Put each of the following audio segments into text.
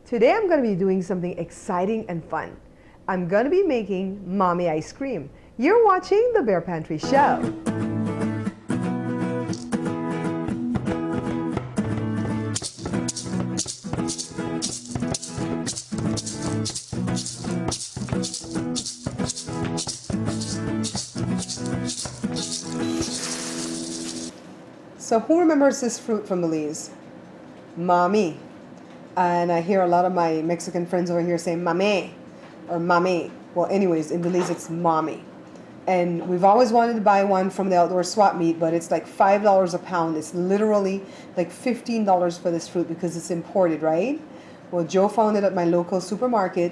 Today I'm going to be doing something exciting and fun. I'm going to be making Mamey Ice Cream. You're watching the Bear Pantry Show. So who remembers this fruit from Belize? Mamey. And I hear a lot of my Mexican friends over here saying mamey or mamey. Well, anyways, in Belize it's mommy. And we've always wanted to buy one from the outdoor swap meet, but it's like $5 a pound. It's literally like $15 for this fruit because it's imported, right? Well, Joe found it at my local supermarket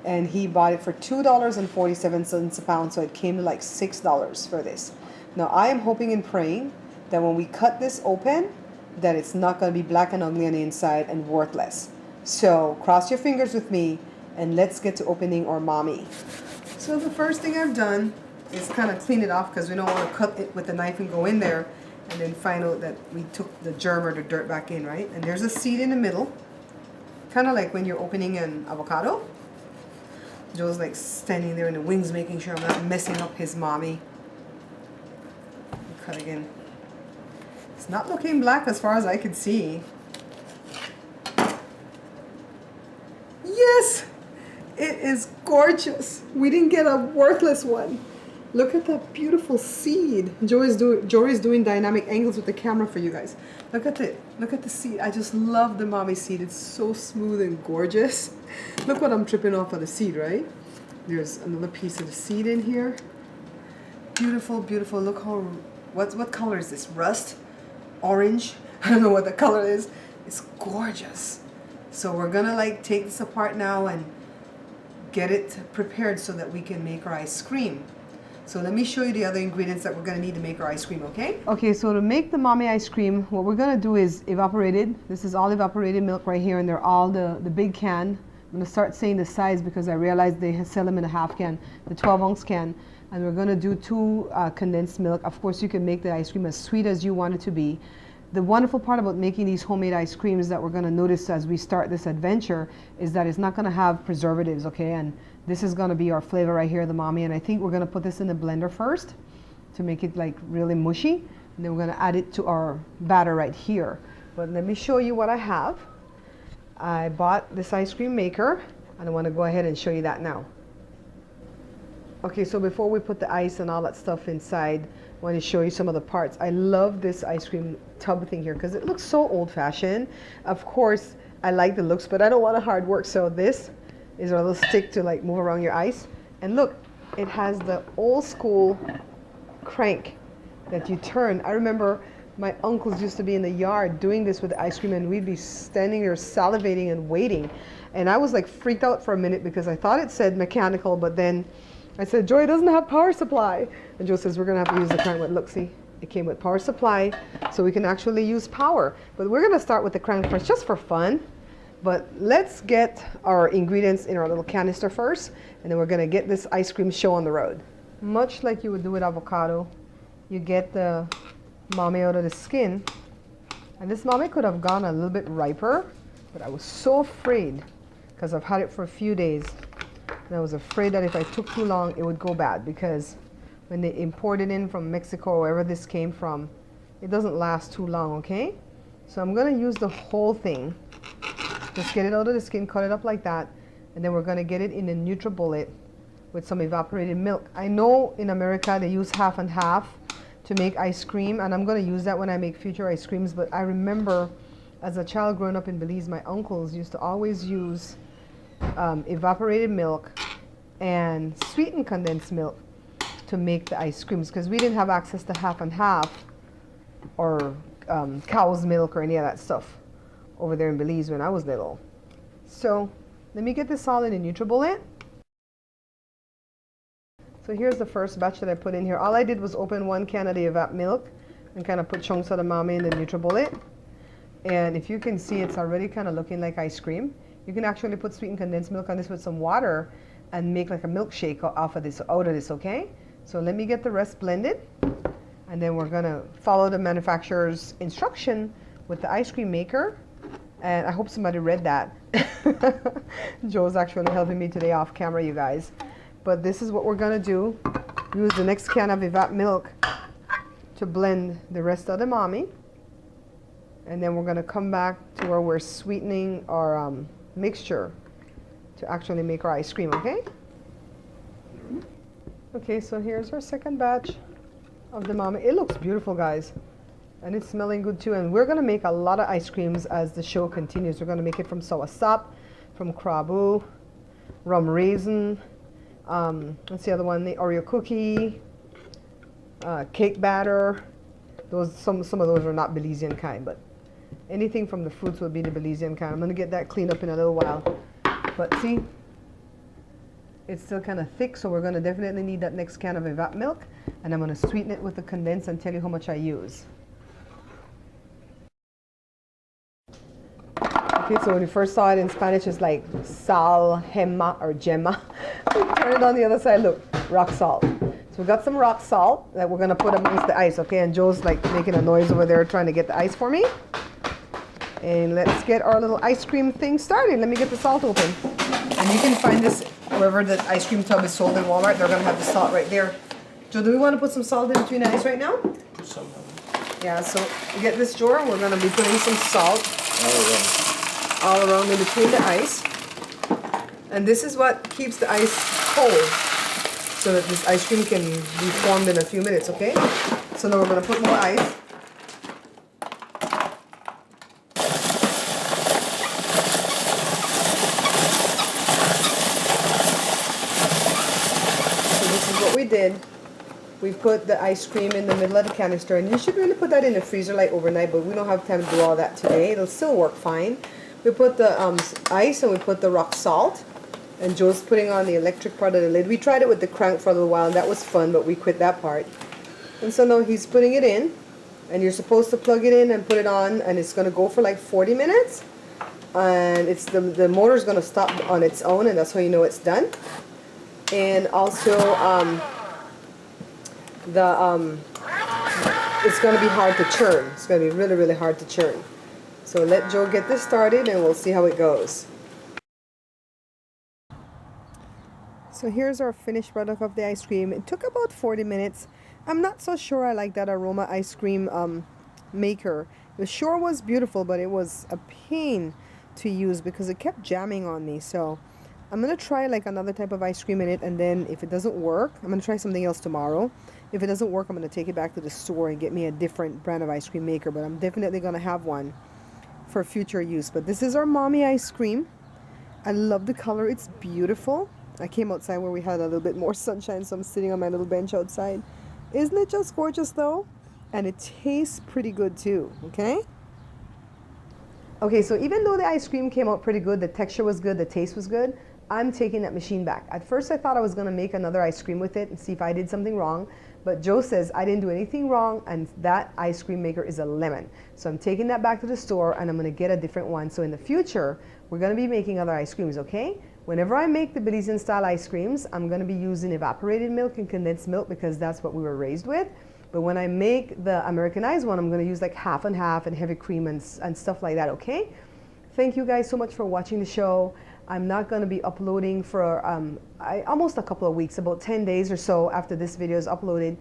and he bought it for $2.47 a pound, so it came to like $6 for this. Now, I am hoping and praying that when we cut this open, that it's not going to be black and ugly on the inside and worthless. So cross your fingers with me and let's get to opening our mommy. So the first thing I've done is kind of clean it off because we don't want to cut it with a knife and go in there and then find out that we took the germ or the dirt back in, right? And there's a seed in the middle, kind of like when you're opening an avocado. Joe's like standing there in the wings making sure I'm not messing up his mommy. Cut again. It's not looking black as far as I can see. Yes! It is gorgeous. We didn't get a worthless one. Look at that beautiful seed. Jory's doing dynamic angles with the camera for you guys. Look at the seed. I just love the mommy seed. It's so smooth and gorgeous. Look what I'm tripping off of the seed, right? There's another piece of the seed in here. Beautiful, beautiful. Look how, what color is this? Rust? Orange? I don't know what the color is. It's gorgeous. So we're gonna like take this apart now and get it prepared so that we can make our ice cream. So let me show you the other ingredients that we're gonna need to make our ice cream, okay? Okay, so to make the Mamey ice cream, what we're gonna do is evaporated. This is all evaporated milk right here, and they're all the big can. I'm gonna start saying the size because I realized they sell them in a half can, the 12-ounce can. And we're going to do 2 condensed milk. Of course, you can make the ice cream as sweet as you want it to be. The wonderful part about making these homemade ice creams that we're going to notice as we start this adventure is that it's not going to have preservatives, okay? And this is going to be our flavor right here, the Mamey. And I think we're going to put this in the blender first to make it like really mushy. And then we're going to add it to our batter right here. But let me show you what I have. I bought this ice cream maker, and I want to go ahead and show you that now. Okay, so before we put the ice and all that stuff inside, I want to show you some of the parts. I love this ice cream tub thing here because it looks so old-fashioned. Of course, I like the looks, but I don't want to hard work. So this is our little stick to like move around your ice. And look, it has the old school crank that you turn. I remember my uncles used to be in the yard doing this with the ice cream, and we'd be standing there salivating and waiting. And I was like freaked out for a minute because I thought it said mechanical, but then I said, Joy, it doesn't have power supply. And Joe says, we're going to have to use the crank. Look, see, it came with power supply, so we can actually use power. But we're going to start with the crank first, just for fun. But let's get our ingredients in our little canister first, and then we're going to get this ice cream show on the road. Much like you would do with avocado, you get the Mamey out of the skin. And this Mamey could have gone a little bit riper, but I was so afraid because I've had it for a few days. And I was afraid that if I took too long, it would go bad because when they import it in from Mexico or wherever this came from, it doesn't last too long, okay? So I'm going to use the whole thing. Just get it out of the skin, cut it up like that, and then we're going to get it in a NutriBullet with some evaporated milk. I know in America they use half and half to make ice cream, and I'm going to use that when I make future ice creams, but I remember as a child growing up in Belize, my uncles used to always use evaporated milk and sweetened condensed milk to make the ice creams because we didn't have access to half and half or cow's milk or any of that stuff over there in Belize when I was little. So let me get this all in a NutriBullet. So here's the first batch that I put in here. All I did was open 1 can of the evap milk and kind of put chunks of the Mamey in the NutriBullet. And if you can see, it's already kind of looking like ice cream. You can actually put sweetened condensed milk on this with some water and make like a milkshake out of this, okay? So let me get the rest blended, and then we're gonna follow the manufacturer's instruction with the ice cream maker And I hope somebody read that. Joe's actually helping me today off camera, you guys. But this is what we're gonna do. Use the next can of evap milk to blend the rest of the Mamey. And then we're gonna come back to where we're sweetening our mixture to actually make our ice cream, okay? Okay, so here's our second batch of the Mamey. It looks beautiful, guys. And it's smelling good too. And we're gonna make a lot of ice creams as the show continues. We're gonna make it from soursop, from crabu, rum raisin, what's the other one? The Oreo cookie, cake batter. Those some of those are not Belizean kind, but anything from the fruits will be the Belizean kind. I'm gonna get that cleaned up in a little while. But see, it's still kind of thick, so we're gonna definitely need that next can of evap milk. And I'm gonna sweeten it with the condensed and tell you how much I use. Okay, so when you first saw it in Spanish, it's like sal, hema, or gemma. Turn it on the other side, look, rock salt. So we got some rock salt that we're gonna put amongst the ice, okay? And Joe's like making a noise over there trying to get the ice for me. And let's get our little ice cream thing started. Let me get the salt open. And you can find this wherever the ice cream tub is sold in Walmart. They're gonna have the salt right there. Joe, do we want to put some salt in between the ice right now? Some. Yeah, so you get this jar, we're gonna be putting some salt all around in between the ice. And this is what keeps the ice cold, so that this ice cream can be formed in a few minutes, okay? So now we're gonna put more ice. We did. We put the ice cream in the middle of the canister, and you should really put that in the freezer like overnight, but we don't have time to do all that today. It'll still work fine. We put the ice and we put the rock salt, and Joe's putting on the electric part of the lid. We tried it with the crank for a little while, and that was fun, but we quit that part. And so now he's putting it in, and you're supposed to plug it in and put it on, and it's going to go for like 40 minutes, and it's the motor's going to stop on its own, and that's how you know it's done. And also it's going to be hard to churn. It's going to be really, really hard to churn. So let Joe get this started and we'll see how it goes. So here's our finished product of the ice cream. It took about 40 minutes. I'm not so sure I like that aroma ice cream maker. The sure was beautiful, but it was a pain to use because it kept jamming on me. So I'm going to try like another type of ice cream in it, and then if it doesn't work, I'm going to try something else tomorrow. If it doesn't work, I'm going to take it back to the store and get me a different brand of ice cream maker, but I'm definitely going to have one for future use. But this is our Mamey ice cream. I love the color. It's beautiful. I came outside where we had a little bit more sunshine, so I'm sitting on my little bench outside. Isn't it just gorgeous though? And it tastes pretty good too, okay? Okay, so even though the ice cream came out pretty good, the texture was good, the taste was good, I'm taking that machine back. At first I thought I was gonna make another ice cream with it and see if I did something wrong, but Joe says I didn't do anything wrong and that ice cream maker is a lemon. So I'm taking that back to the store and I'm gonna get a different one. So in the future, we're gonna be making other ice creams, okay? Whenever I make the Belizean style ice creams, I'm gonna be using evaporated milk and condensed milk because that's what we were raised with. But when I make the Americanized one, I'm gonna use like half and half and heavy cream and stuff like that, okay? Thank you guys so much for watching the show. I'm not going to be uploading for almost a couple of weeks, about 10 days or so after this video is uploaded,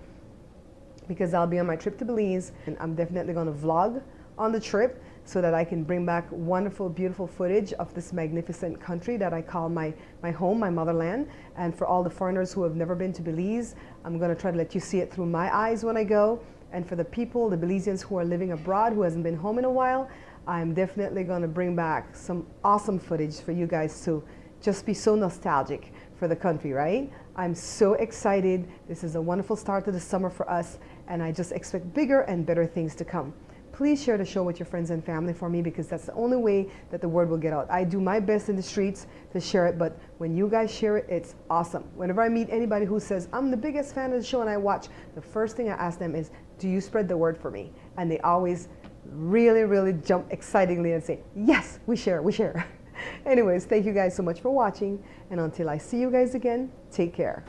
because I'll be on my trip to Belize, and I'm definitely going to vlog on the trip so that I can bring back wonderful, beautiful footage of this magnificent country that I call my home, my motherland. And for all the foreigners who have never been to Belize, I'm going to try to let you see it through my eyes when I go. And for the people, the Belizeans who are living abroad, who hasn't been home in a while, I'm definitely going to bring back some awesome footage for you guys to just be so nostalgic for the country, right? I'm so excited. This is a wonderful start to the summer for us, and I just expect bigger and better things to come. Please share the show with your friends and family for me, because that's the only way that the word will get out. I do my best in the streets to share it, but when you guys share it, it's awesome. Whenever I meet anybody who says, I'm the biggest fan of the show and I watch, the first thing I ask them is, do you spread the word for me? And they always really jump excitingly and say, yes, we share. Anyways, thank you guys so much for watching, and until I see you guys again, take care.